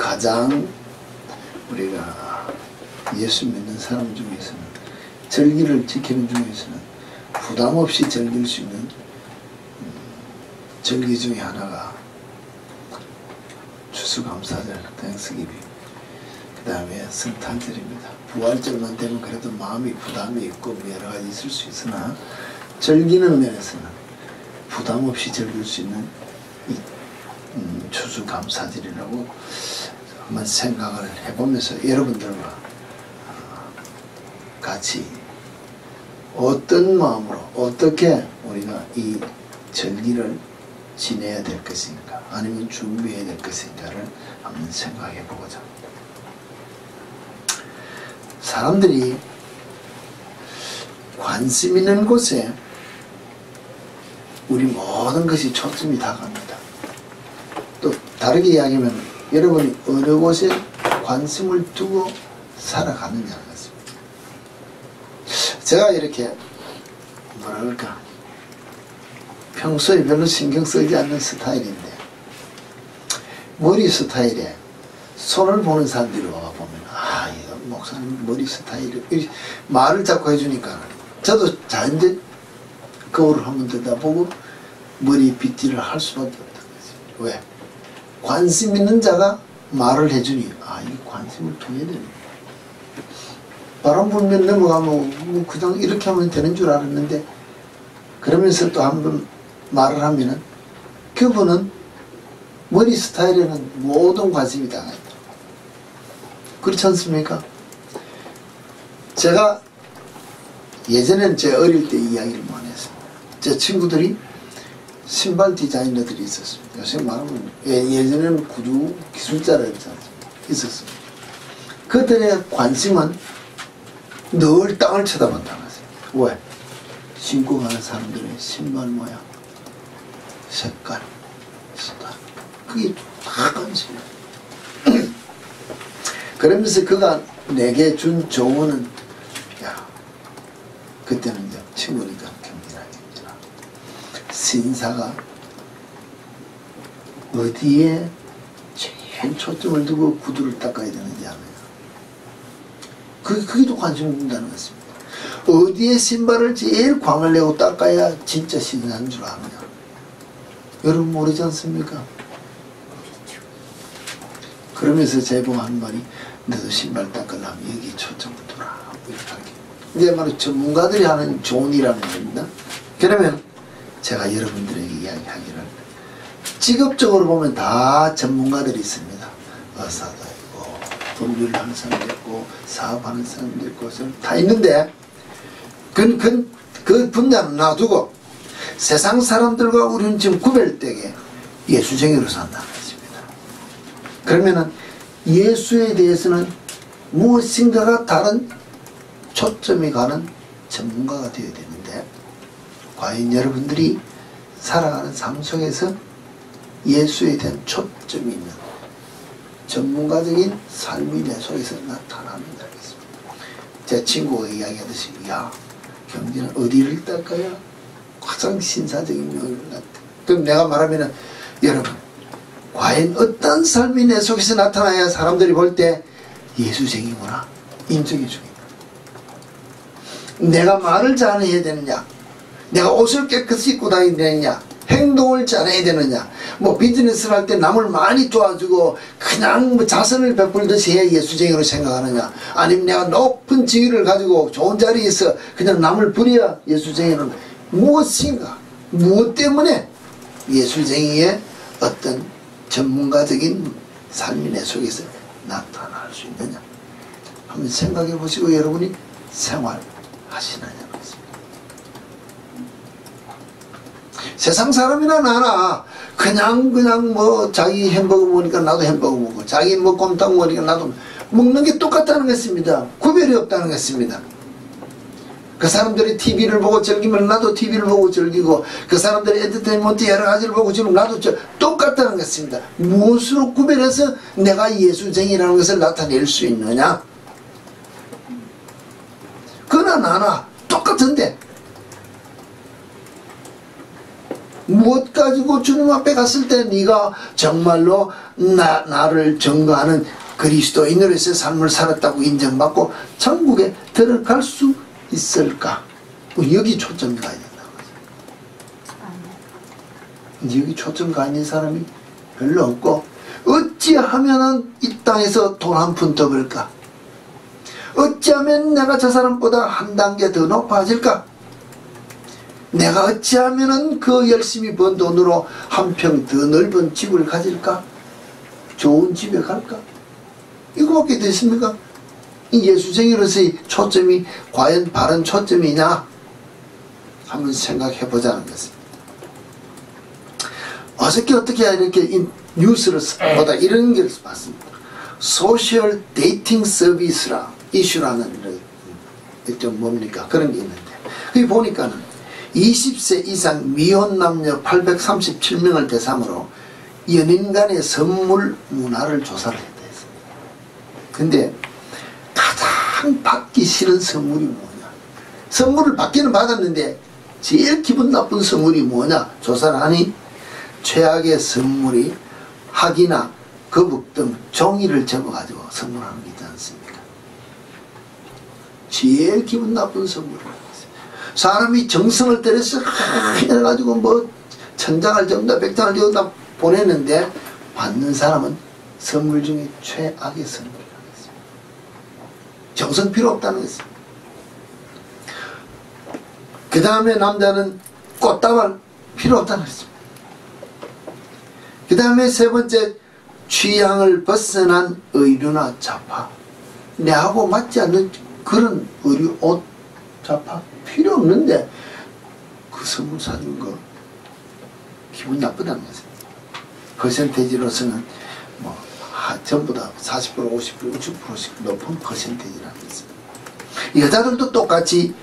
가장 우리가 예수 믿는 사람 중에서는 절기를 지키는 중에서는 부담 없이 즐길 수 있는 절기 중에 하나가 추수감사절, 땡스기빙, 그 다음에 성탄절입니다. 부활절만 되면 그래도 마음이 부담이 있고 여러 가지 있을 수 있으나 즐기는 면에서는 부담 없이 즐길 수 있는 이 추수감사절이라고 한번 생각을 해보면서 여러분들과 같이 어떤 마음으로 어떻게 우리가 이 절기를 지내야 될 것인가 아니면 준비해야 될 것인가를 한번 생각해 보고자 합니다. 사람들이 관심 있는 곳에 우리 모든 것이 초점이 다 갑니다. 또 다르게 이야기하면 여러분이 어느 곳에 관심을 두고 살아가느냐는 것입니다. 제가 이렇게 뭐라 그럴까 평소에 별로 신경 쓰지 않는 스타일인데 머리 스타일에 손을 보는 사람들이 와보면 아 이거 목사님 머리 스타일이 말을 자꾸 해주니까 저도 자연적 거울을 한번 들여다보고 머리 빗질을 할 수밖에 없다는 거지. 왜? 관심 있는 자가 말을 해주니 아 이 관심을 둬야 되는 거야. 바람 불면 넘어가면 뭐 그냥 이렇게 하면 되는 줄 알았는데 그러면서 또 한번 말을 하면은 그분은 머리 스타일에는 모든 관심이 다 있다. 그렇지 않습니까? 제가 예전에는 제 어릴 때 이야기를 많이 했습니다. 제 친구들이 신발 디자이너들이 있었습니다. 요새 말하면 예전에는 구두 기술자라고 있었습니다. 그들의 관심은 늘 땅을 쳐다본다는 거예요. 왜? 신고 가는 사람들의 신발 모양, 색깔, 스타일 그게 다 관심이에요. 그러면서 그가 내게 준 조언은 야 그때는 이제 친구니까 경진아 신사가 어디에 제일 초점을 두고 구두를 닦아야 되는지 아느냐. 그게 또 관심을 둔다는 것입니다. 어디에 신발을 제일 광을 내고 닦아야 진짜 신사인 줄 아느냐. 여러분 모르지 않습니까? 그러면서 제보가 한 말이 너도 신발 닦으려면 여기 초점을 두라. 이렇게 하게. 이제 말로 전문가들이 하는 좋은 일이라는 겁니다. 그러면 제가 여러분들에게 이야기하기를 직업적으로 보면 다 전문가들이 있습니다. 의사도 있고 돈일을 하는 사람도 있고 사업하는 사람도 있고 다 있는데 그 분야는 놔두고 세상 사람들과 우리는 지금 구별되게 예수쟁이로 산다는 것입니다. 그러면은 예수에 대해서는 무엇인가가 다른 초점이 가는 전문가가 되어야 되는데 과연 여러분들이 살아가는 삶 속에서 예수에 대한 초점이 있는 전문가적인 삶이 내 속에서 나타납니다. 제 친구가 이야기하듯이 야 경진은 어디를 닦아야 가장 신사적인 묘를 나타나. 그럼 내가 말하면은 여러분 과연 어떤 삶이 내 속에서 나타나야 사람들이 볼 때 예수쟁이구나 인정해 주겠다. 내가 말을 잘해야 되느냐, 내가 옷을 깨끗이 입고 다녀야 되느냐, 행동을 잘해야 되느냐, 뭐 비즈니스를 할 때 남을 많이 도와주고 그냥 뭐 자선을 베풀듯이 해야 예수쟁이로 생각하느냐, 아니면 내가 높은 지위를 가지고 좋은 자리에서 그냥 남을 부려야 예수쟁이는 무엇인가, 무엇 때문에 예수쟁이의 어떤 전문가적인 삶이 내 속에서 나타날 수 있느냐 한번 생각해 보시고 여러분이 생활하시느냐는 것입니다. 세상 사람이나 나나 그냥 뭐 자기 햄버거 먹으니까 나도 햄버거 먹고 자기 뭐 곰탕 먹으니까 나도 먹는 게 똑같다는 것입니다. 구별이 없다는 것입니다. 그 사람들이 TV를 보고 즐기면 나도 TV를 보고 즐기고 그 사람들이 엔터테인먼트 여러 가지를 보고 지금 나도 똑같다는 것입니다. 무엇으로 구별해서 내가 예수쟁이라는 것을 나타낼 수 있느냐? 그나 나나 똑같은데 무엇 가지고 주님 앞에 갔을 때 네가 정말로 나를 증거하는 그리스도인으로서의 삶을 살았다고 인정받고 천국에 들어갈 수 있을까? 여기 초점이 가야 된다고 하죠. 여기 초점 가 있는 사람이 별로 없고, 어찌하면은 이 땅에서 돈 한 푼 더 벌까? 어찌하면 내가 저 사람보다 한 단계 더 높아질까? 내가 어찌하면은 그 열심히 번 돈으로 한 평 더 넓은 집을 가질까? 좋은 집에 갈까? 이거밖에 더 있습니까? 이 예수쟁이로서의 초점이 과연 바른 초점이냐? 한번 생각해 보자는 것입니다. 어저께 이렇게 뉴스를 보다 이런 걸 봤습니다. 소셜 데이팅 서비스라 이슈라는 좀 뭡니까? 그런 게 있는데, 거기 보니까는 20세 이상 미혼 남녀 837명을 대상으로 연인 간의 선물 문화를 조사를 했다 했습니다. 근데 가장 받기 싫은 선물이 뭐냐? 선물을 받기는 받았는데 제일 기분 나쁜 선물이 뭐냐? 조사를 하니 최악의 선물이 학이나 거북 등 종이를 접어가지고 선물하는 게 있지 않습니까? 제일 기분 나쁜 선물이라고 했어요. 사람이 정성을 들여서 해가지고 뭐 천장을 전다 백장을 전다 보내는데 받는 사람은 선물 중에 최악의 선물이라고 했어요. 정성 필요 없다는 것입니다. 그 다음에 남자는 꽃다발 필요 없다는 것입니다. 그 다음에 세 번째, 취향을 벗어난 의류나 잡화, 내하고 맞지 않는 그런 의류, 옷, 잡화 필요 없는데 그 선물 사준 거 기분 나쁘다는 것입니다. 퍼센테이지로서는 뭐 전부 다 40%, 50%, 60%씩 높은 퍼센테이지라는 것입니다. 여자들도 똑같이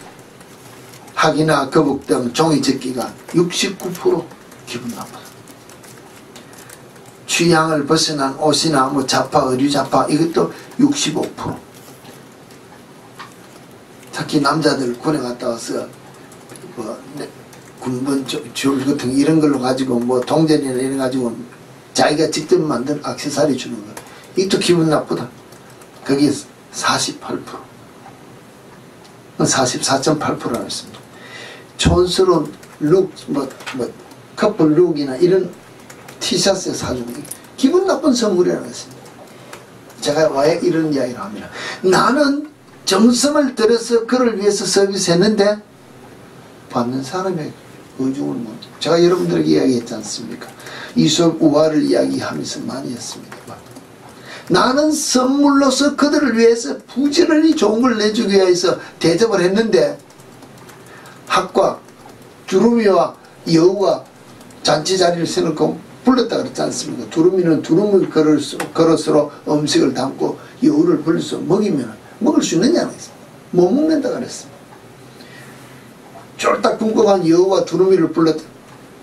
학이나 거북 등 종이 접기가 69% 기분 나쁘다. 취향을 벗어난 옷이나 뭐 잡화, 의류 잡화 이것도 65%. 특히 남자들 군에 갔다 와서 뭐 군번 줄 같은 이런 걸로 가지고 뭐 동전이나 이런 가지고 자기가 직접 만든 액세서리 주는 거, 이것도 기분 나쁘다. 거기에 48%, 44.8%라고 했습니다. 촌스러운 룩, 커플 룩이나 이런 티셔츠 사주는 게 기분 나쁜 선물이라는 것입니다. 제가 왜 이런 이야기를 합니다. 나는 정성을 들여서 그를 위해서 서비스했는데 받는 사람의 의중을 못. 제가 여러분들에게 이야기했지 않습니까? 이솝 우화를 이야기하면서 많이 했습니다. 나는 선물로서 그들을 위해서 부지런히 좋은 걸 내주기 위해서 대접을 했는데 학과 두루미와 여우가 잔치 자리를 세놓고 불렀다 그랬지 않습니까? 두루미는 두루미 그릇으로 음식을 담고 여우를 불러서 먹이면 먹을 수 있느냐는 거죠. 못 먹는다 그랬습니다. 쫄딱 굶고간 여우와 두루미를 불렀다.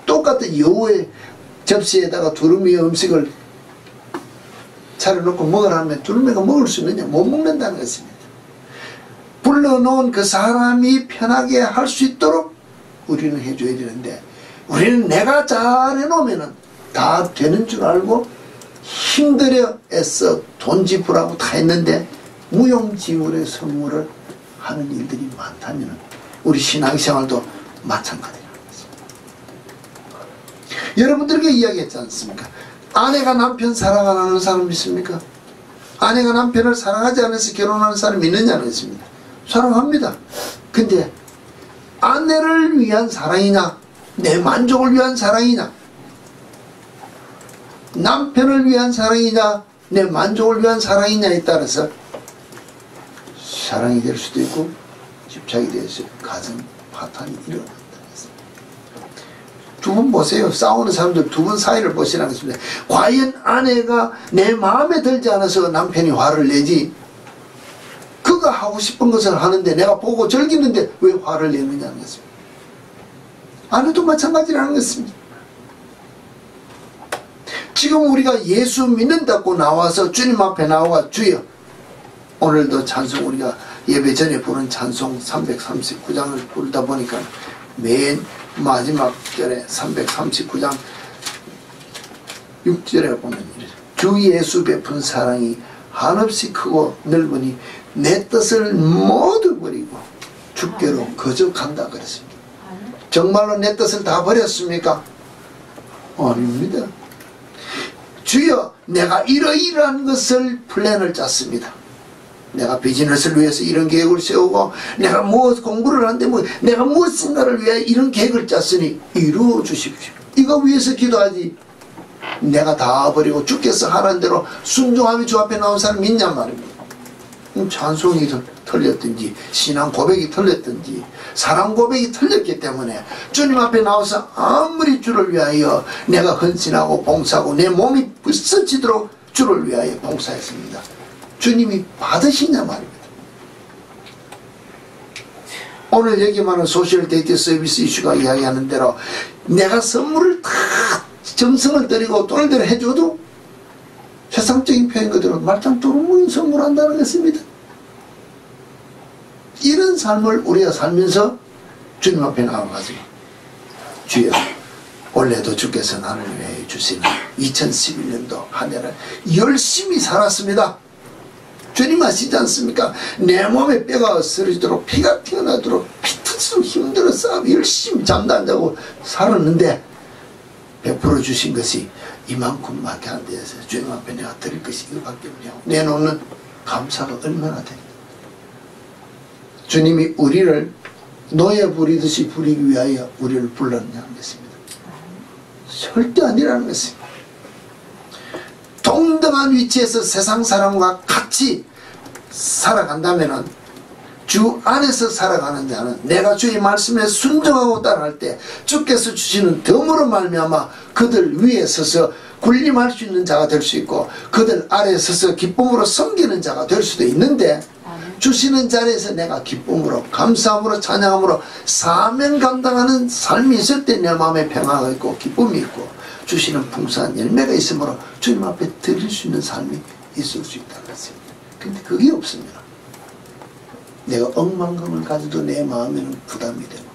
똑같은 여우의 접시에다가 두루미의 음식을 차려놓고 먹으라면 두루미가 먹을 수 있느냐? 못 먹는다는 것입니다. 불러놓은 그 사람이 편하게 할 수 있도록 우리는 해줘야 되는데, 우리는 내가 잘 해놓으면 다 되는 줄 알고 힘들어 애써 돈 지불하고 다 했는데 무용지물의 선물을 하는 일들이 많다면 우리 신앙생활도 마찬가지라는 것입니다. 여러분들에게 이야기했지 않습니까? 아내가 남편 사랑 안 하는 사람 있습니까? 아내가 남편을 사랑하지 않아서 결혼하는 사람이 있느냐는 것입니다. 사랑합니다. 근데 아내를 위한 사랑이냐, 내 만족을 위한 사랑이냐, 남편을 위한 사랑이냐, 내 만족을 위한 사랑이냐에 따라서 사랑이 될 수도 있고 집착이 돼서 가정 파탄이 일어난다. 두 분 보세요. 싸우는 사람들 두 분 사이를 보시라는 것입니다. 과연 아내가 내 마음에 들지 않아서 남편이 화를 내지, 그가 하고 싶은 것을 하는데 내가 보고 즐기는데 왜 화를 내느냐는 것입니다. 아내도 마찬가지라는 것입니다. 지금 우리가 예수 믿는다고 나와서 주님 앞에 나와 주여, 오늘도 찬송 우리가 예배 전에 부른 찬송 339장을 부르다 보니까 맨 마지막 절에 339장 6절에 보면 주 예수 베푼 사랑이 한없이 크고 넓으니 내 뜻을 모두 버리고 주께로 거적한다 그랬습니다. 정말로 내 뜻을 다 버렸습니까? 아닙니다. 주여, 내가 이러이러한 것을 플랜을 짰습니다. 내가 비즈니스를 위해서 이런 계획을 세우고, 내가 무엇 공부를 하는데 내가 무엇인가를 위해 이런 계획을 짰으니 이루어 주십시오. 이거 위해서 기도하지. 내가 다 버리고 주께서 하라는 대로 순종하며 주 앞에 나온 사람 있냔 말입니다. 찬송이 틀렸든지 신앙 고백이 틀렸든지 사랑 고백이 틀렸기 때문에 주님 앞에 나와서 아무리 주를 위하여 내가 헌신하고 봉사하고 내 몸이 부서지도록 주를 위하여 봉사했습니다. 주님이 받으시냐 말입니다. 오늘 여기만은 소셜 데이트 서비스 이슈가 이야기하는 대로 내가 선물을 다 정성을 들이고 돈을 들여 해줘도 세상적인 표현 그대로 말짱 두루뭉이 선물한다는 것입니다. 이런 삶을 우리가 살면서 주님 앞에 나와가지고 주여, 올해도 주께서 나를 위해 주시는 2011년도 한 해를 열심히 살았습니다. 주님 아시지 않습니까? 내 몸에 뼈가 쓰러지도록 피가 튀어나도록 피터지도록 힘들어서 열심히 잠도 안 자고 살았는데 베풀어 주신 것이 이만큼밖에 안 돼서 주님 앞에 내가 드릴 것이 이거밖에 없냐고 내놓는 감사가 얼마나 됩니까? 주님이 우리를 노예 부리듯이 부리기 위하여 우리를 불렀냐는 것입니다. 절대 아니라는 것입니다. 동등한 위치에서 세상 사람과 같이 살아간다면 주 안에서 살아가는 자는 내가 주의 말씀에 순종하고 따라할 때 주께서 주시는 덤으로 말미암아 그들 위에 서서 군림할 수 있는 자가 될 수 있고 그들 아래에 서서 기쁨으로 섬기는 자가 될 수도 있는데 주시는 자리에서 내가 기쁨으로 감사함으로 찬양함으로 사명 감당하는 삶이 있을 때 내 마음에 평화가 있고 기쁨이 있고 주시는 풍성한 열매가 있으므로 주님 앞에 드릴 수 있는 삶이 있을 수 있다는 것입니다. 근데 그게 없습니다. 내가 억만금을 가져도 내 마음에는 부담이 되고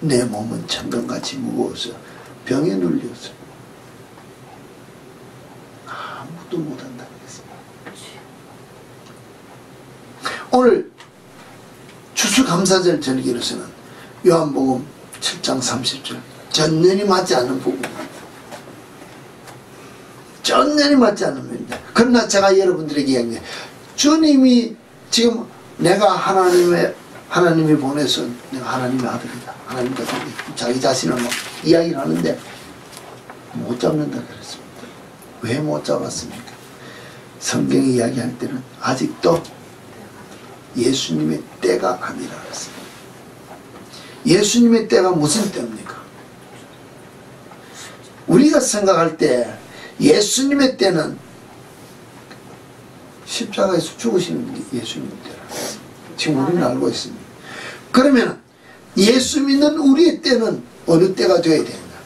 내 몸은 천근같이 무거워서 병에 눌려서 아무것도 못한다는 것입니다. 오늘 추수감사절 절기로서는 요한복음 7장 30절 전년이 맞지 않는 부분입니다. 전년이 맞지 않는 부분입니다. 그러나 제가 여러분들에게 이야기해요. 주님이 지금 내가 하나님이 보내서 내가 하나님의 아들이다. 하나님과 자기 자신을 막 이야기를 하는데 못 잡는다 그랬습니다. 왜 못 잡았습니까? 성경이 이야기할 때는 아직도 예수님의 때가 아니라 그랬습니다. 예수님의 때가 무슨 때입니까? 우리가 생각할 때 예수님의 때는 십자가에서 죽으시는 게 예수님의 때라 지금 우리는 알고 있습니다. 그러면 예수 믿는 우리의 때는 어느 때가 되어야 되는가?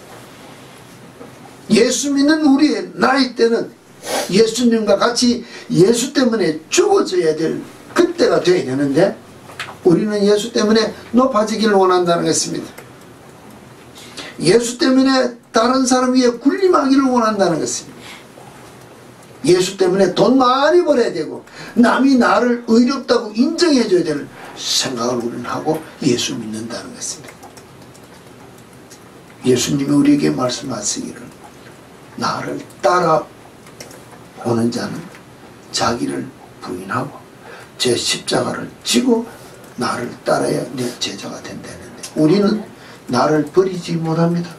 예수 믿는 우리의 나이 때는 예수님과 같이 예수 때문에 죽어져야 될 그때가 되어야 되는데 우리는 예수 때문에 높아지기를 원한다는 것입니다. 예수 때문에 다른 사람 위에 군림하기를 원한다는 것입니다. 예수 때문에 돈 많이 벌어야 되고 남이 나를 의롭다고 인정해줘야 될 생각을 우리는 하고 예수 믿는다는 것입니다. 예수님이 우리에게 말씀하시기를 나를 따라오는 자는 자기를 부인하고 제 십자가를 지고 나를 따라야 내 제자가 된다는데 우리는 나를 버리지 못합니다.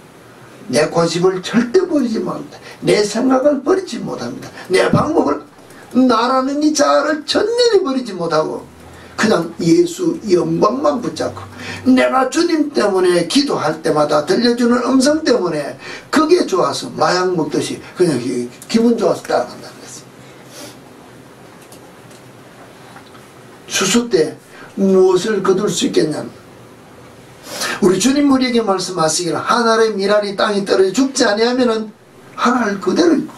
내 고집을 절대 버리지 못합니다. 내 생각을 버리지 못합니다. 내 방법을 나라는 이 자아를 전면히 버리지 못하고 그냥 예수 영광만 붙잡고 내가 주님 때문에 기도할 때마다 들려주는 음성 때문에 그게 좋아서 마약 먹듯이 그냥 기분 좋아서 따라간다는 것입니다. 추수 때 무엇을 거둘 수 있겠냐면 우리 주님 우리에게 말씀하시기를 한 알의 밀알이 땅에 떨어져 죽지 아니하면은 한 알 그대로 있고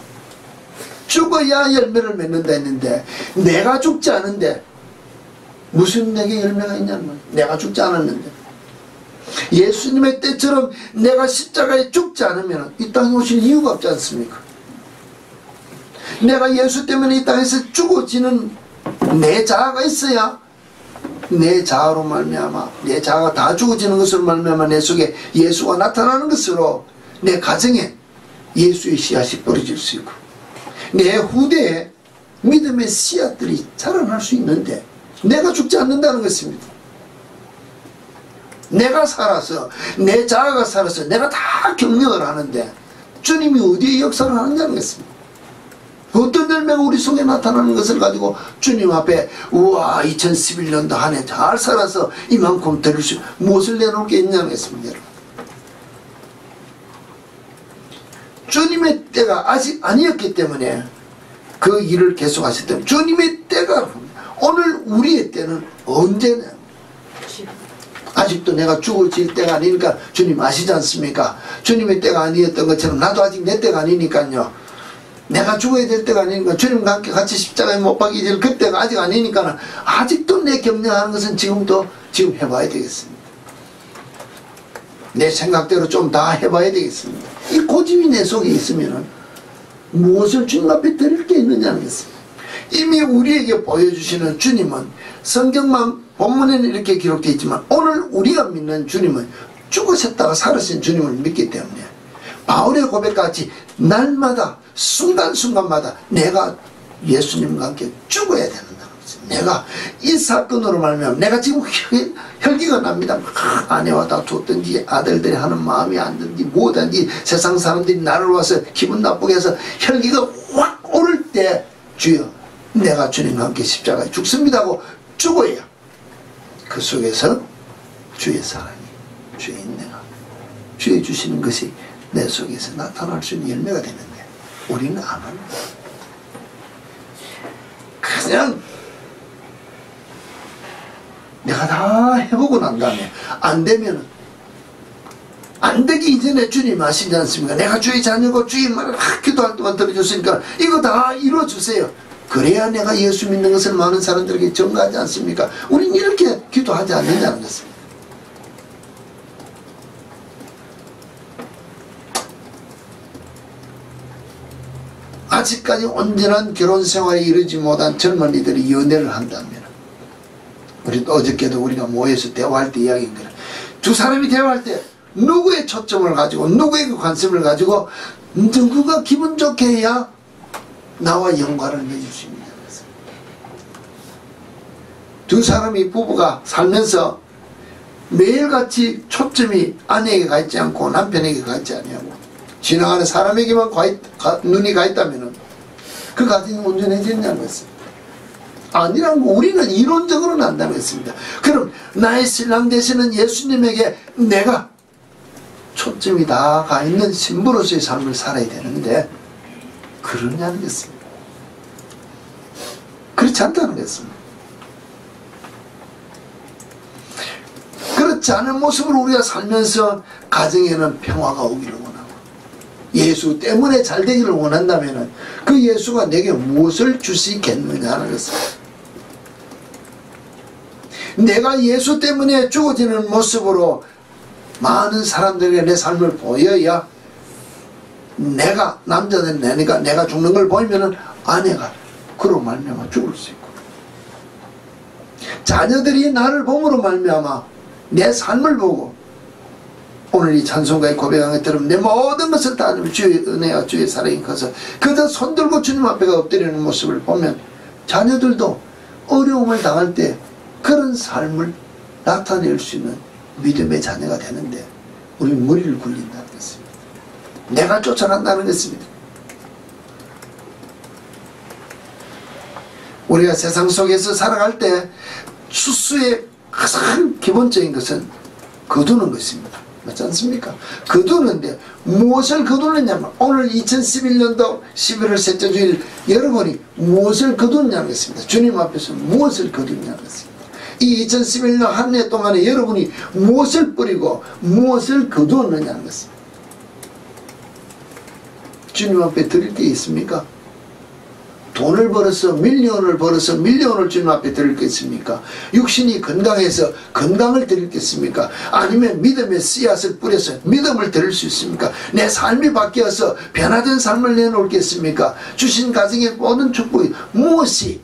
죽어야 열매를 맺는다 했는데 내가 죽지 않은데 무슨 내게 열매가 있냐는 말이야. 내가 죽지 않았는데 예수님의 때처럼 내가 십자가에 죽지 않으면 이 땅에 오실 이유가 없지 않습니까? 내가 예수 때문에 이 땅에서 죽어지는 내 자아가 있어야 내 자아로 말미암아, 내 자아가 다 죽어지는 것으로 말미암아 내 속에 예수가 나타나는 것으로 내 가정에 예수의 씨앗이 뿌려질 수 있고 내 후대에 믿음의 씨앗들이 자라날 수 있는데 내가 죽지 않는다는 것입니다. 내가 살아서, 내 자아가 살아서 내가 다 경력을 하는데 주님이 어디에 역사를 하느냐는 것입니다. 어떤 열매가 우리 속에 나타나는 것을 가지고 주님 앞에 우와 2011년도 한 해 잘 살아서 이만큼 드릴 수 무엇을 내놓을 게 있냐는 것입니다. 여러분. 주님의 때가 아직 아니었기 때문에 그 일을 계속하셨기 때문에 주님의 때가 오늘 우리의 때는 언제냐. 아직도 내가 죽어질 때가 아니니까 주님 아시지 않습니까? 주님의 때가 아니었던 것처럼 나도 아직 내 때가 아니니까요. 내가 죽어야 될 때가 아니니까 주님과 함께 같이 십자가에 못 박이 될 그때가 아직 아니니까 아직도 내 경영하는 것은 지금 해봐야 되겠습니다. 내 생각대로 좀 다 해봐야 되겠습니다. 이 고집이 내 속에 있으면 무엇을 주님 앞에 드릴 게 있느냐는 것입니다. 이미 우리에게 보여주시는 주님은 성경만 본문에는 이렇게 기록되어 있지만 오늘 우리가 믿는 주님은 죽으셨다가 살으신 주님을 믿기 때문에 바울의 고백같이 날마다 순간순간마다 내가 예수님과 함께 죽어야 된다는 것입니다. 내가 이 사건으로 말하면 내가 지금 혈기가 납니다. 아내와 다투었든지 아들들이 하는 마음이 안 든지 뭐든지 세상 사람들이 나를 와서 기분 나쁘게 해서 혈기가 확 오를 때 주여 내가 주님과 함께 십자가에 죽습니다 하고 죽어야 그 속에서 주의 사랑이 주의 인내가 주의 주시는 것이 내 속에서 나타날 수 있는 열매가 되는데 우리는 안 합니다. 그냥 내가 다 해보고 난 다음에 안 되면 안 되기 이전에 주님 아시지 않습니까? 내가 주의 자녀고 주의 말을 기도할 동안 들어줬으니까 이거 다 이루어주세요. 그래야 내가 예수 믿는 것을 많은 사람들에게 전가하지 않습니까? 우린 이렇게 기도하지 않느냐는 것입니다. 아직까지 온전한 결혼 생활에 이르지 못한 젊은이들이 연애를 한다면 우리 어저께도 우리가 모여서 대화할 때 이야기한 거는 두 사람이 대화할 때 누구의 초점을 가지고 누구의 그 관심을 가지고 누구가 기분 좋게 해야 나와 연관을 맺을 수 있느냐. 두 사람이 부부가 살면서 매일같이 초점이 아내에게 가 있지 않고 남편에게 가 있지 않냐고 지나가는 사람에게만 눈이 가 있다면 그 가정이 온전해지느냐는 것입니다. 아니라는 거 우리는 이론적으로는 안다는 것입니다. 그럼 나의 신랑 되시는 예수님에게 내가 초점이 다 가 있는 신부로서의 삶을 살아야 되는데 그러냐는 것입니다. 그렇지 않다는 것입니다. 그렇지 않은 모습으로 우리가 살면서 가정에는 평화가 오기를 원하고 예수 때문에 잘 되기를 원한다면 그 예수가 내게 무엇을 줄 수 있겠느냐 하는 것입니다. 내가 예수 때문에 죽어지는 모습으로 많은 사람들에게 내 삶을 보여야 내가 남자는 내가 죽는 걸 보이면은 아내가 그로 말미암아 죽을 수 있고 자녀들이 나를 봄으로 말미암아 내 삶을 보고 오늘 이 찬송가에 고백한 것처럼 내 모든 것을 다 주의 은혜와 주의 사랑이 커서 그저 손들고 주님 앞에 엎드리는 모습을 보면 자녀들도 어려움을 당할 때 그런 삶을 나타낼 수 있는 믿음의 자녀가 되는데 우리 머리를 굴린다는 것입니다. 내가 쫓아간다는 것입니다. 우리가 세상 속에서 살아갈 때 수수의 가장 기본적인 것은 거두는 것입니다. 맞지 않습니까? 거두는데 무엇을 거두느냐면 오늘 2011년도 11월 셋째 주일 여러분이 무엇을 거두느냐는 것입니다. 주님 앞에서 무엇을 거두느냐는 것입니다. 이 2011년 한 해 동안에 여러분이 무엇을 뿌리고 무엇을 거두었느냐는 것입니다. 주님 앞에 드릴 게 있습니까? 돈을 벌어서 밀리언을 주님 앞에 드리겠습니까? 육신이 건강해서 건강을 드리겠습니까? 아니면 믿음의 씨앗을 뿌려서 믿음을 드릴 수 있습니까? 내 삶이 바뀌어서 변화된 삶을 내놓겠습니까? 주신 가정의 모든 축복이 무엇이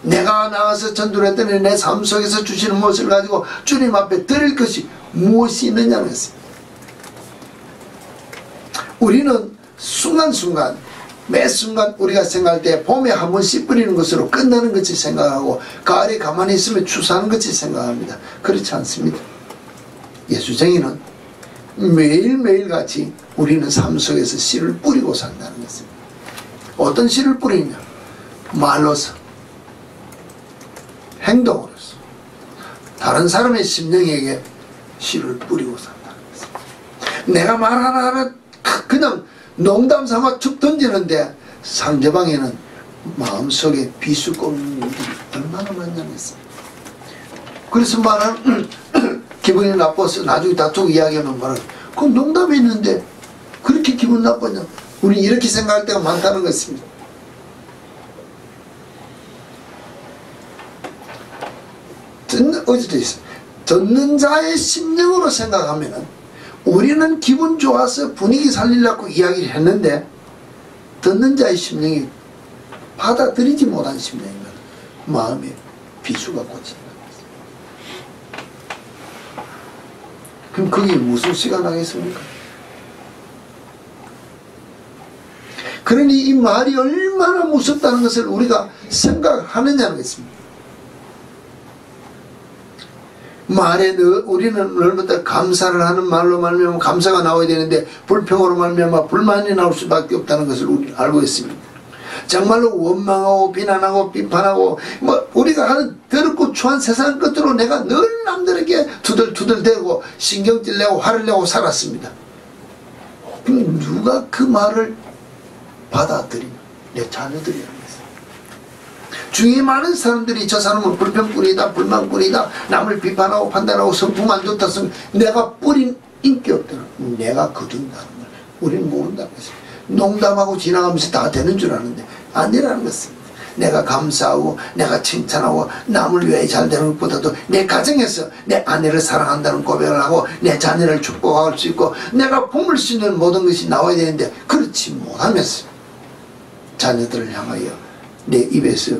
내가 나가서 전도를 했더니 내 삶 속에서 주시는 무엇을 가지고 주님 앞에 드릴 것이 무엇이 있느냐는 것입니다. 우리는 순간순간 매 순간 우리가 생각할 때 봄에 한 번 씨 뿌리는 것으로 끝나는 것이 생각하고 가을에 가만히 있으면 추수하는 것이 생각합니다. 그렇지 않습니다. 예수쟁이는 매일매일 같이 우리는 삶 속에서 씨를 뿌리고 산다는 것입니다. 어떤 씨를 뿌리냐? 말로서, 행동으로서 다른 사람의 심령에게 씨를 뿌리고 산다는 것입니다. 내가 말 하나 그냥 농담 삼아 툭 던지는데 상대방에는 마음속에 비수 꼽는 일들이 얼마나 많냐는 것입니다. 그래서 말하는 기분이 나빠서 나중에 다투고 이야기하면 말하는 그건 농담이 있는데 그렇게 기분 나쁘냐? 우리 이렇게 생각할 때가 많다는 것입니다. 어제도 있어요. 듣는 자의 심령으로 생각하면 우리는 기분 좋아서 분위기 살리려고 이야기를 했는데 듣는 자의 심령이 받아들이지 못한 심령이면 마음에 비수가 꽂힌다. 그럼 그게 무슨 씨가 나겠습니까? 그러니 이 말이 얼마나 무섭다는 것을 우리가 생각하느냐는 것입니다. 말에 우리는 얼마나 감사를 하는 말로 말미암아 감사가 나와야 되는데 불평으로 말미암아 불만이 나올 수밖에 없다는 것을 우리는 알고 있습니다. 정말로 원망하고 비난하고 비판하고 우리가 하는 더럽고 추한 세상 끝으로 내가 늘 남들에게 투덜투덜대고 신경질 내고 화를 내고 살았습니다. 그럼 누가 그 말을 받아들이냐? 내 자녀들이라는 것입니다. 주위에 많은 사람들이 저 사람은 불평꾼이다, 불만꾼이다, 남을 비판하고 판단하고 성품 안 좋다, 내가 뿌린 인기 없다는, 내가 거둔다는 걸 우리는 모른다는 것입니다. 농담하고 지나가면서 다 되는 줄 아는데 안 되라는 것입니다. 내가 감사하고 내가 칭찬하고 남을 위해 잘 되는 것보다도 내 가정에서 내 아내를 사랑한다는 고백을 하고 내 자녀를 축복할 수 있고 내가 품을 수 있는 모든 것이 나와야 되는데 그렇지 못하면서 자녀들을 향하여 내 입에서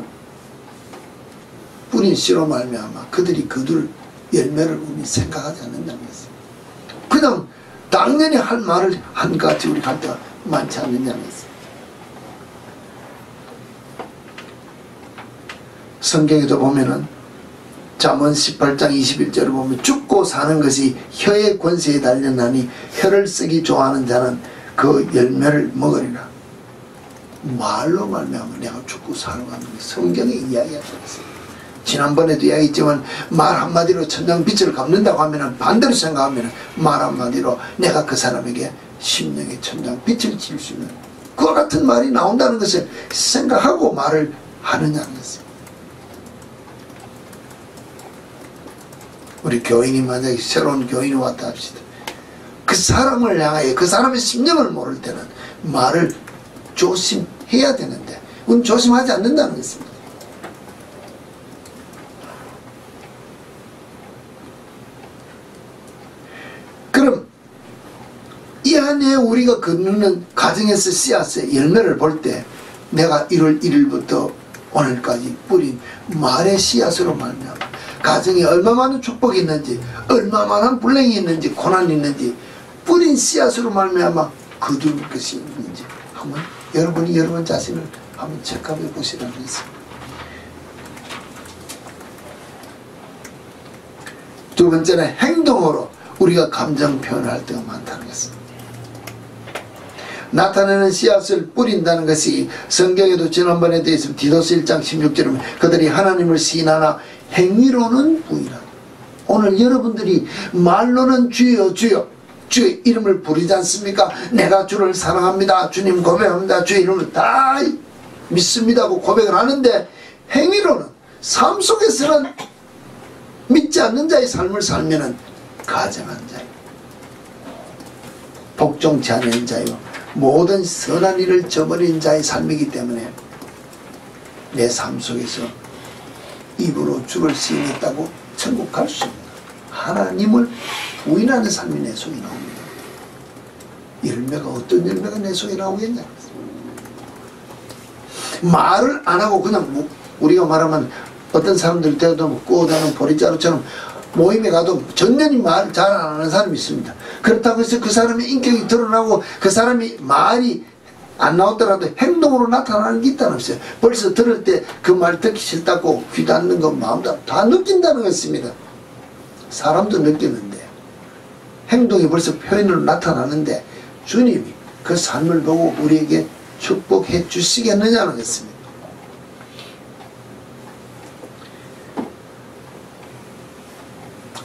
뿌린 씨로 말미암아 그들이 거둘 열매를 우리 생각하지 않는다는 것입니다. 그냥 당연히 할 말을 한 것 같이 우리 할 때가 많지 않느냐는 것입니다. 성경에도 보면은 잠언 18장 21절을 보면 죽고 사는 것이 혀의 권세에 달렸나니 혀를 쓰기 좋아하는 자는 그 열매를 먹으리라. 말로 말미암아 내가 죽고 살아가는 게 성경의 이야기가 되었습니다. 지난번에도 이야기했지만 말 한마디로 천장 빛을 갚는다고 하면 반대로 생각하면 말 한마디로 내가 그 사람에게 심령의 천장 빛을 칠 수 있는 그와 같은 말이 나온다는 것을 생각하고 말을 하느냐는 것입니다. 우리 교인이 만약에 새로운 교인이 왔다 합시다. 그 사람을 향하여 그 사람의 심령을 모를 때는 말을 조심해야 되는데 우리는 조심하지 않는다는 것입니다. 그럼 이 안에 우리가 거두는 가정에서 씨앗의 열매를 볼 때 내가 1월 1일부터 오늘까지 뿌린 말의 씨앗으로 말미암아 가정에 얼마만한 축복이 있는지 얼마만한 불행이 있는지 고난이 있는지 뿌린 씨앗으로 말미암아 거둘 것이 있는지 한번 여러분이 여러분 자신을 한번 체크해 보시라는 것입니다. 두 번째는 행동으로 우리가 감정 표현을 할 때가 많다는 것입니다. 나타내는 씨앗을 뿌린다는 것이 성경에도 지난번에 되어 있으면 디도스 1장 16절에 보면 그들이 하나님을 시인하나 행위로는 부인하다. 오늘 여러분들이 말로는 주여 주여 주의 이름을 부르지 않습니까? 내가 주를 사랑합니다. 주님 고백합니다. 주의 이름을 다 믿습니다고 고백을 하는데 행위로는 삶 속에서는 믿지 않는 자의 삶을 살면은 가정한 자요 복종치 않은 자요 모든 선한 일을 저버린 자의 삶이기 때문에 내 삶 속에서 입으로 주를 시인했다고 천국 갈 수 있는 하나님을 부인하는 삶이 내 속에 나옵니다. 열매가 어떤 열매가 내 속에 나오겠냐? 말을 안 하고 그냥 우리가 말하면 어떤 사람들 때도 꼬다는 보리자루처럼 모임에 가도 전년히 말 잘 안 하는 사람이 있습니다. 그렇다고 해서 그 사람의 인격이 드러나고 그 사람이 말이 안 나오더라도 행동으로 나타나는 게 있다는 것이에요. 벌써 들을 때 그 말 듣기 싫다고 귀 닫는 거 마음도 다 느낀다는 것입니다. 사람도 느끼는데 행동이 벌써 표현으로 나타나는데 주님이 그 삶을 보고 우리에게 축복해 주시겠느냐는 것입니다.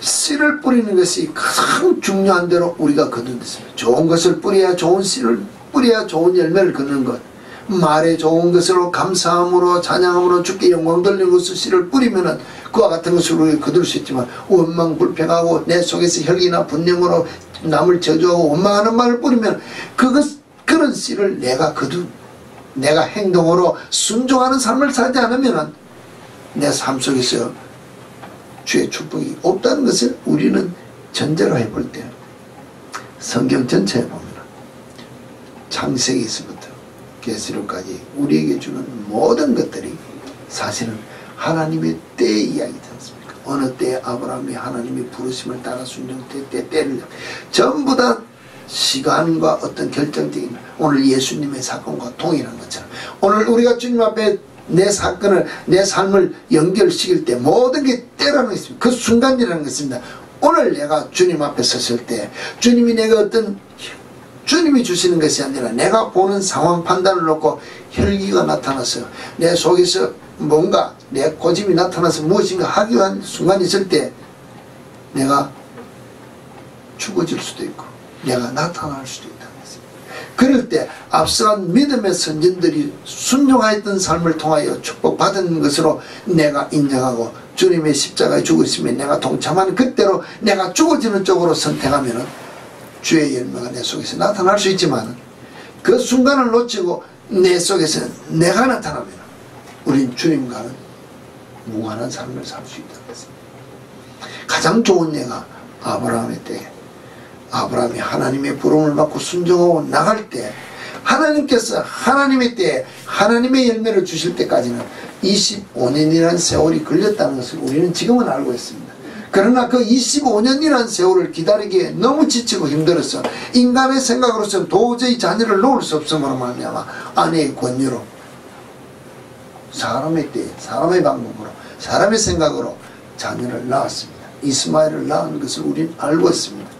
씨를 뿌리는 것이 가장 중요한 대로 우리가 거둔댔습니다. 좋은 것을 뿌려야 좋은 씨를 뿌려야 좋은 열매를 거두는 것. 말에 좋은 것으로 감사함으로 찬양함으로 주께 영광 돌리는 것으로 씨를 뿌리면은 그와 같은 것을 우리가 거둘 수 있지만 원망 불평하고 내 속에서 혈기나 분념으로 남을 저주하고 원망하는 말을 뿌리면 그런 씨를 내가 행동으로 순종하는 삶을 살지 않으면은 내 삶 속에서 주의 축복이 없다는 것을 우리는 전제로 해볼 때 성경 전체에 보면 창세기에서부터 계시록까지 우리에게 주는 모든 것들이 사실은 하나님의 때의 이야기지 않습니까? 어느 때에 아브라함이 하나님의 부르심을 따라 순종할 때 때를 전부 다 시간과 어떤 결정적인 오늘 예수님의 사건과 동일한 것처럼 오늘 우리가 주님 앞에 내 사건을 내 삶을 연결시킬 때 모든 게 때라는 것입니다. 그 순간이라는 것입니다. 오늘 내가 주님 앞에 섰을 때 주님이 내가 어떤 주님이 주시는 것이 아니라 내가 보는 상황 판단을 놓고 혈기가 나타나서 내 속에서 뭔가 내 고집이 나타나서 무엇인가 하기 위한 순간이 있을 때 내가 죽어질 수도 있고 내가 나타날 수도 있다는 것입니다. 그럴 때 앞서간 믿음의 선진들이 순종하였던 삶을 통하여 축복받은 것으로 내가 인정하고 주님의 십자가에 죽으시면 내가 동참하는 그때로 내가 죽어지는 쪽으로 선택하면 주의 열매가 내 속에서 나타날 수 있지만 그 순간을 놓치고 내 속에서 내가 나타나면 우린 주님과는 무관한 삶을 살 수 있다는 것입니다. 가장 좋은 예가 아브라함의 때에 아브라함이 하나님의 부름을 받고 순종하고 나갈 때 하나님께서 하나님의 때에 하나님의 열매를 주실 때까지는 25년이라는 세월이 걸렸다는 것을 우리는 지금은 알고 있습니다. 그러나 그 25년이라는 세월을 기다리기에 너무 지치고 힘들어서 인간의 생각으로서는 도저히 자녀를 놓을 수 없음으로 말미암아 아내의 권유로 사람의 때에 사람의 방법으로 사람의 생각으로 자녀를 낳았습니다. 이스마엘을 낳은 것을 우리는 알고 있습니다.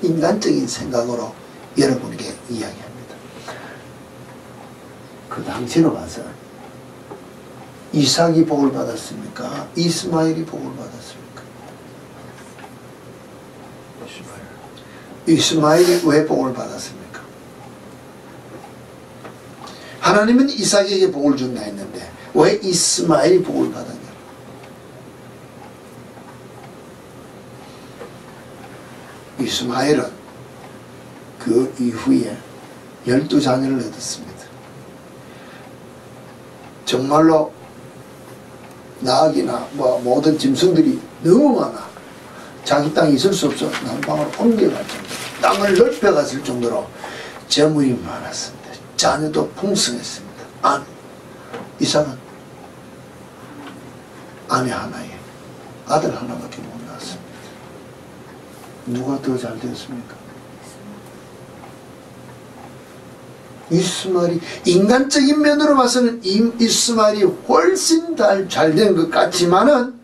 인간적인 생각으로 여러분에게 이야기합니다. 그 당시로 봐서 이삭이 복을 받았습니까? 이스마엘이 복을 받았습니까? 이스마엘이 왜 복을 받았습니까? 하나님은 이삭에게 복을 준다 했는데 왜 이스마엘이 복을 받았냐? 이스마엘은 그 이후에 12자녀를 얻었습니다. 정말로 나귀나 모든 짐승들이 너무 많아 자기 땅에 있을 수 없어 남방으로 옮겨갈 정도로 땅을 넓혀갔을 정도로 재물이 많았습니다. 자녀도 풍성했습니다. 이삭은 아내 하나에 아들 하나밖에 못 낳았습니다. 누가 더 잘 되었습니까? 이스마엘이 인간적인 면으로 봐서는 이스마엘이 훨씬 잘 된 것 같지만은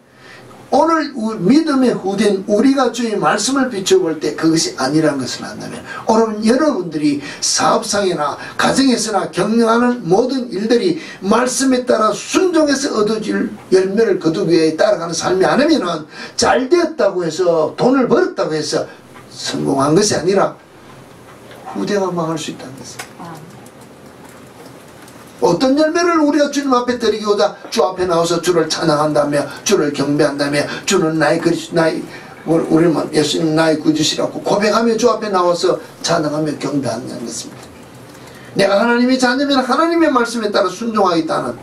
오늘 믿음의 후대인 우리가 주의 말씀을 비춰볼 때 그것이 아니라는 것을 안다면 오늘 여러분들이 사업상이나 가정에서나 경영하는 모든 일들이 말씀에 따라 순종해서 얻어질 열매를 거두기 위해 따라가는 삶이 아니면은 잘 되었다고 해서 돈을 벌었다고 해서 성공한 것이 아니라 후대가 망할 수 있다는 것입니다. 어떤 열매를 우리가 주님 앞에 드리고자 주 앞에 나와서 주를 찬양한다며 주를 경배한다며 주는 나의 그리스도 나의 우리는 예수님 나의 구주시라고 고백하며 주 앞에 나와서 찬양하며 경배하는 것입니다. 내가 하나님의 자녀면 하나님의 말씀에 따라 순종하겠다는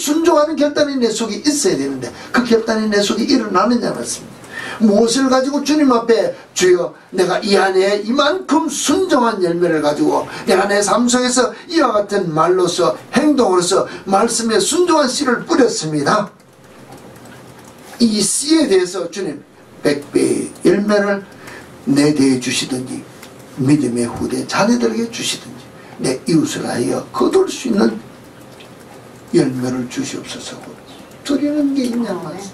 순종하는 결단이 내 속에 있어야 되는데 그 결단이 내 속에 일어나느냐 말씀입니다. 무엇을 가지고 주님 앞에 주여 내가 이 안에 이만큼 순종한 열매를 가지고 내가 내 삶 속에서 이와 같은 말로서 행동으로서 말씀에 순종한 씨를 뿌렸습니다. 이 씨에 대해서 주님 100배의 열매를 내 대해 주시든지 믿음의 후대 자녀들에게 주시든지 내 이웃을 하여 거둘 수 있는 열매를 주시옵소서. 드리는 게 있냐 말씀.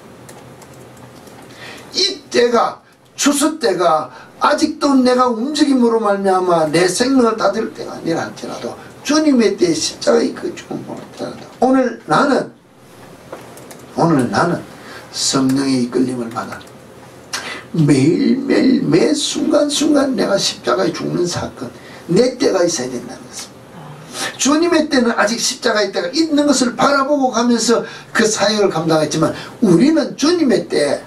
이때가 추수 때가 아직도 내가 움직임으로 말미암아 내 생명을 다 드릴 때가 아니라 할지라도 주님의 때에 십자가의 그 죽음을 할지라도 오늘 나는 성령의 이끌림을 받아 매일매일 매 순간순간 내가 십자가에 죽는 사건 내 때가 있어야 된다는 것입니다. 주님의 때는 아직 십자가의 때가 있는 것을 바라보고 가면서 그 사역을 감당했지만 우리는 주님의 때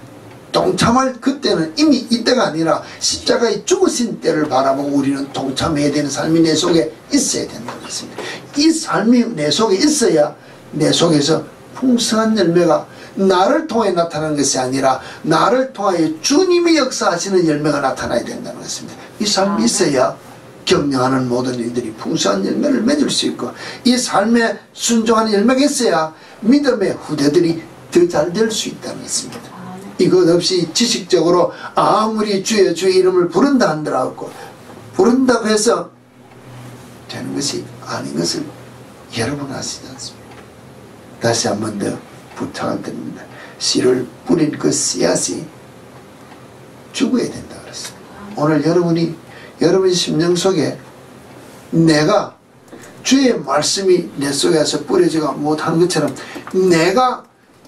동참할 그때는 이미 이때가 아니라 십자가의 죽으신 때를 바라보고 우리는 동참해야 되는 삶이 내 속에 있어야 된다는 것입니다. 이 삶이 내 속에 있어야 내 속에서 풍성한 열매가 나를 통해 나타나는 것이 아니라 나를 통하여 주님이 역사하시는 열매가 나타나야 된다는 것입니다. 이 삶이 있어야 격려하는 모든 일들이 풍성한 열매를 맺을 수 있고 이 삶에 순종하는 열매가 있어야 믿음의 후대들이 더 잘 될 수 있다는 것입니다. 이것 없이 지식적으로 아무리 주의 이름을 부른다 한다고 부른다고 해서 되는 것이 아닌 것을 여러분 아시지 않습니까? 다시 한 번 더 부탁을 드립니다. 씨를 뿌린 그 씨앗이 죽어야 된다 그랬습니다. 오늘 여러분 심령 속에 내가 주의 말씀이 내 속에서 뿌려지가 못하는 것처럼 내가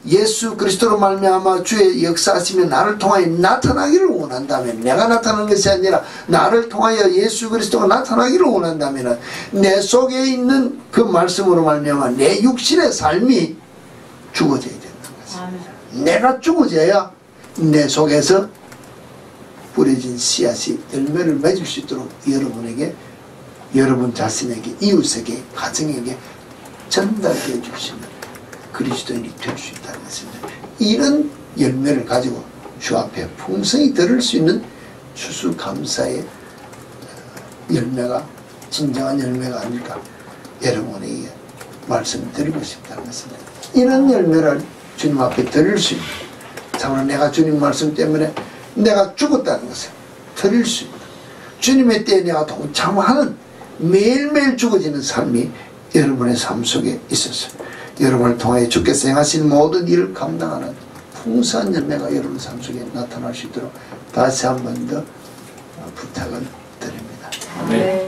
예수 그리스도로 말미암아 주의 역사하시며 나를 통하여 나타나기를 원한다면 내가 나타나는 것이 아니라 나를 통하여 예수 그리스도가 나타나기를 원한다면 내 속에 있는 그 말씀으로 말미암아 내 육신의 삶이 죽어져야 된다는 것입니다. 내가 죽어져야 내 속에서 뿌려진 씨앗이 열매를 맺을 수 있도록 여러분에게 여러분 자신에게 이웃에게 가정에게 전달되어 주시면 그리스도인이 될 수 있다는 것입니다. 이런 열매를 가지고 주 앞에 풍성히 들을 수 있는 추수감사의 열매가 진정한 열매가 아닐까 여러분에게 말씀드리고 싶다는 것입니다. 이런 열매를 주님 앞에 드릴 수 있는 참으로 내가 주님 말씀 때문에 내가 죽었다는 것을 드릴 수 있는 주님의 때에 내가 동참하는 매일매일 죽어지는 삶이 여러분의 삶 속에 있어서 여러분을 통해 주께서 행하신 모든 일을 감당하는 풍성한 열매가 여러분 삶 속에 나타날 수 있도록 다시 한 번 더 부탁을 드립니다. 네.